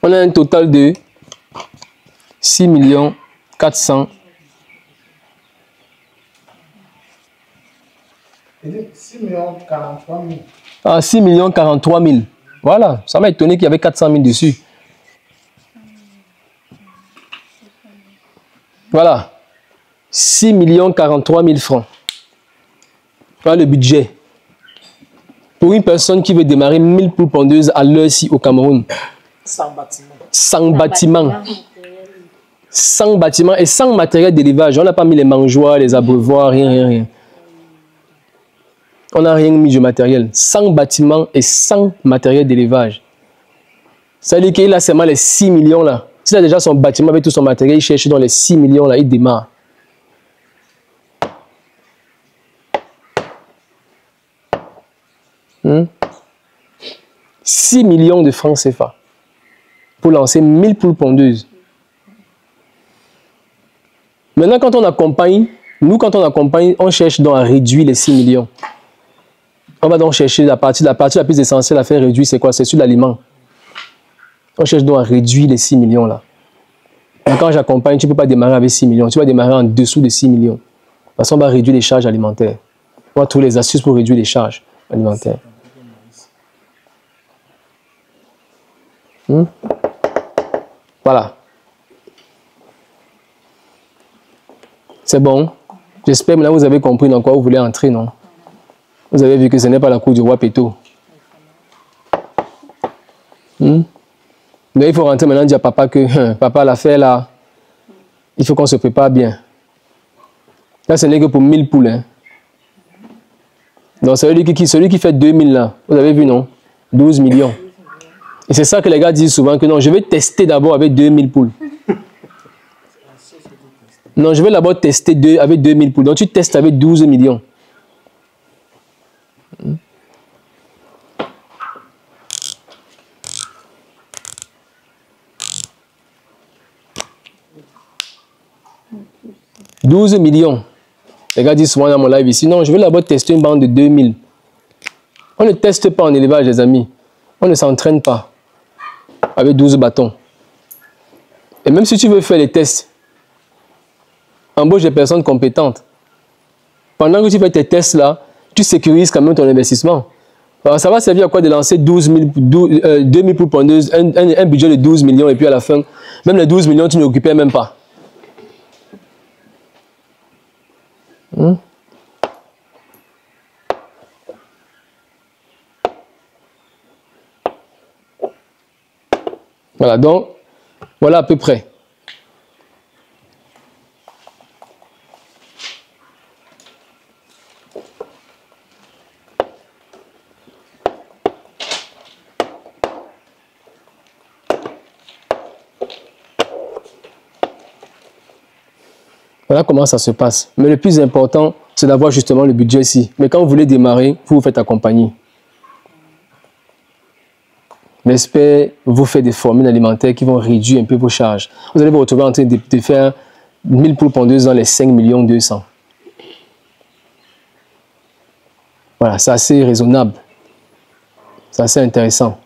On a un total de 6 400 6 43 000. Ah, 6 43 000. Voilà, ça m'a étonné qu'il y avait 400 000 dessus. Voilà, 6 43 000 francs. Voilà le budget. Pour une personne qui veut démarrer 1000 poules pondeuses à l'heure-ci au Cameroun. Sans bâtiment. Sans bâtiment. Sans bâtiment et sans matériel d'élevage. On n'a pas mis les mangeoires, les abreuvoirs, rien. On n'a rien mis de matériel. Sans bâtiment et sans matériel d'élevage. Ça veut dire qu'il a seulement les 6 millions là. S'il a déjà son bâtiment avec tout son matériel, il cherche dans les 6 millions là, il démarre. Hmm? 6 millions de francs CFA pour lancer 1000 poules pondeuses. Maintenant, quand on accompagne, on cherche donc à réduire les 6 millions. On va donc chercher la partie la plus essentielle à faire réduire, c'est quoi? C'est sur l'aliment. On cherche donc à réduire les 6 millions là. Mais quand j'accompagne, tu ne peux pas démarrer avec 6 millions. Tu vas démarrer en dessous de 6 millions. Parce qu'on va réduire les charges alimentaires. On va trouver les astuces pour réduire les charges alimentaires. Voilà. C'est bon. J'espère que là vous avez compris dans quoi vous voulez entrer, non? Vous avez vu que ce n'est pas la cour du roi Péto. Mais il faut rentrer maintenant et dire à papa que papa l'a fait là. Il faut qu'on se prépare bien. Là, ce n'est que pour 1000 poules. Hein. Donc, celui qui fait 2000 là, vous avez vu, non? 12 millions. Et c'est ça que les gars disent souvent que non, je vais tester d'abord avec 2000 poules. Non, je vais d'abord tester avec 2000 poules. Donc, tu testes avec 12 millions. « 12 millions. » Les gars disent souvent dans mon live ici, non, je vais d'abord tester une bande de 2000. On ne teste pas en élevage, les amis. On ne s'entraîne pas avec 12 bâtons. Et même si tu veux faire les tests, embauche des personnes compétentes. Pendant que tu fais tes tests là, tu sécurises quand même ton investissement. Alors, ça va servir à quoi de lancer 2000 poules pondeuses, un budget de 12 millions et puis à la fin, même les 12 millions, tu ne l'occupais même pas. Voilà, donc, voilà à peu près. Voilà comment ça se passe. Mais le plus important, c'est d'avoir justement le budget ici. Mais quand vous voulez démarrer, vous vous faites accompagner. L'expert vous fait des formules alimentaires qui vont réduire un peu vos charges. Vous allez vous retrouver en train de faire 1000 poules pondeuses dans les 5 200 000. Voilà, c'est assez raisonnable. C'est assez intéressant.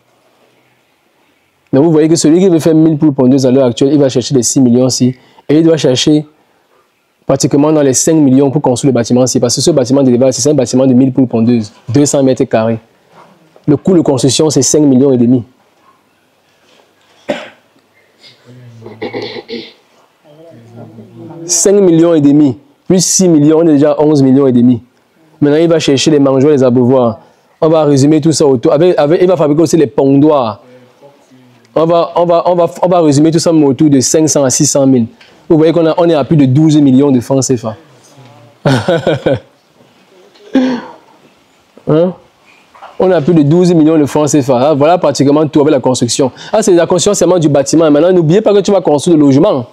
Donc vous voyez que celui qui veut faire 1000 poules pondeuses à l'heure actuelle, il va chercher les 6 millions ici. Et il doit chercher pratiquement dans les 5 millions pour construire le bâtiment ici. Parce que ce bâtiment d'élevage, c'est un bâtiment de 1000 poules pondeuses, 200 mètres carrés. Le coût de construction, c'est 5 millions et demi. « 5 millions et demi, plus 6 millions, on est déjà 11 millions et demi. Maintenant, il va chercher les mangeoires, les abreuvoirs. On va résumer tout ça autour. Il va fabriquer aussi les pondoirs. On va résumer tout ça autour de 500 à 600 000. Vous voyez qu'on est à plus de 12 millions de francs CFA. Hein? On a plus de 12 millions de francs CFA. Voilà pratiquement tout avec la construction. Ah, c'est la construction seulement du bâtiment. Maintenant, n'oubliez pas que tu vas construire le logement.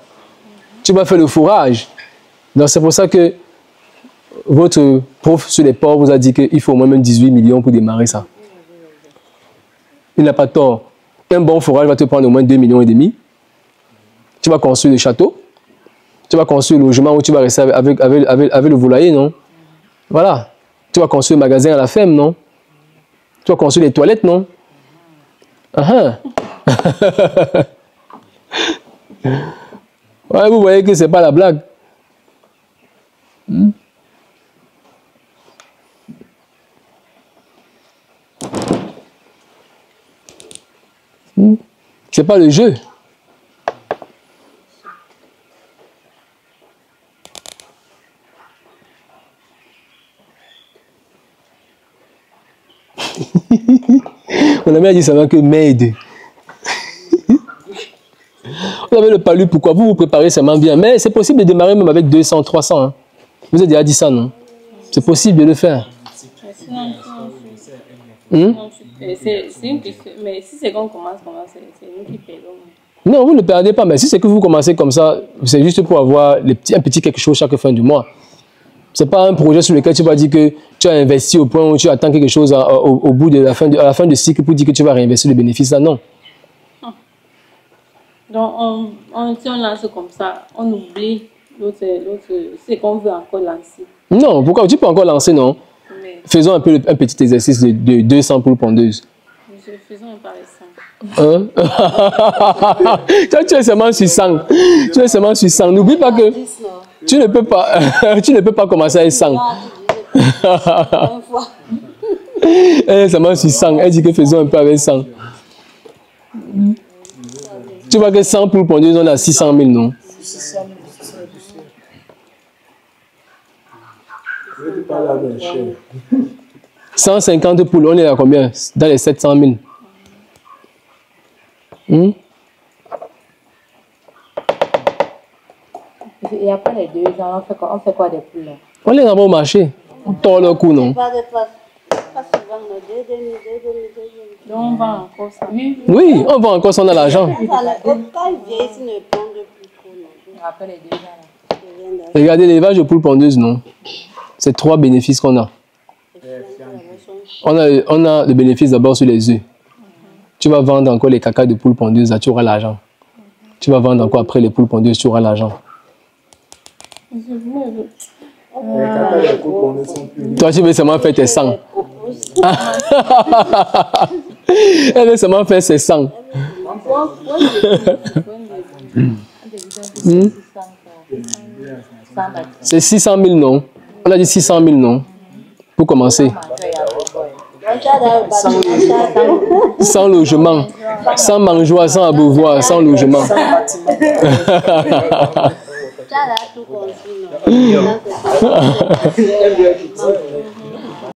Tu vas faire le fourrage. Donc, c'est pour ça que votre prof sur les ports vous a dit qu'il faut au moins même 18 millions pour démarrer ça. Il n'a pas tort. Un bon fourrage va te prendre au moins 2 millions et demi. Tu vas construire le château. Tu vas construire le logement où tu vas rester avec le volailler, non? Voilà. Tu vas construire le magasin à la ferme, non? Tu vas construire les toilettes, non? Ouais, vous voyez que c'est pas la blague. C'est pas le jeu. On a bien dit ça va que m'aide. Vous avez le palu, pourquoi vous vous préparez seulement bien. Mais c'est possible de démarrer même avec 200, 300. Hein. Vous avez déjà dit ça, non? C'est possible de le faire. C'est une question. Mais si c'est qu'on commence, c'est nous qui perdons. Non, vous ne perdez pas. Mais si c'est que vous commencez comme ça, c'est juste pour avoir un petit quelque chose chaque fin du mois. Ce n'est pas un projet sur lequel tu vas dire que tu as investi au point où tu attends quelque chose au bout de la fin de cycle pour dire que tu vas réinvestir le bénéfice. Là, non. Donc, si on lance comme ça, on oublie c'est qu'on veut encore lancer. Non, pourquoi? Tu peux encore lancer, non? Mais Faisons un petit exercice de 200 poules pondeuses. Faisons un par exemple. Hein? Toi, tu es seulement sur 100. Tu es seulement sur 100. N'oublie pas que tu ne peux pas, tu ne peux pas commencer avec 100. Elle est seulement sur 100. Elle dit que faisons un peu avec 100. Tu vois que 100 poules pondeuses, on a 600 000, non? 150 poules, on est à combien? Dans les 700 000. Et après les 2 ans, on fait quoi des poules là? On les envoie au marché. On tord le coup, non? Donc, on va encore ça. Oui, on va encore ça, on a l'argent. Après les 2 ans là. Regardez l'élevage de poules pondeuses, non? C'est 3 bénéfices qu'on a. On a le bénéfice d'abord sur les œufs. Tu vas vendre encore les cacas de poules pondeuses, là, tu auras l'argent. Tu vas vendre encore après les poules pondeuses, tu auras l'argent. Toi, tu veux seulement faire tes 100. Elle veut seulement faire ses 100. C'est 600 000, non? On a dit 600 000, non? Pour commencer. Sans logement. Sans mangeoire, sans abreuvoir, sans logement.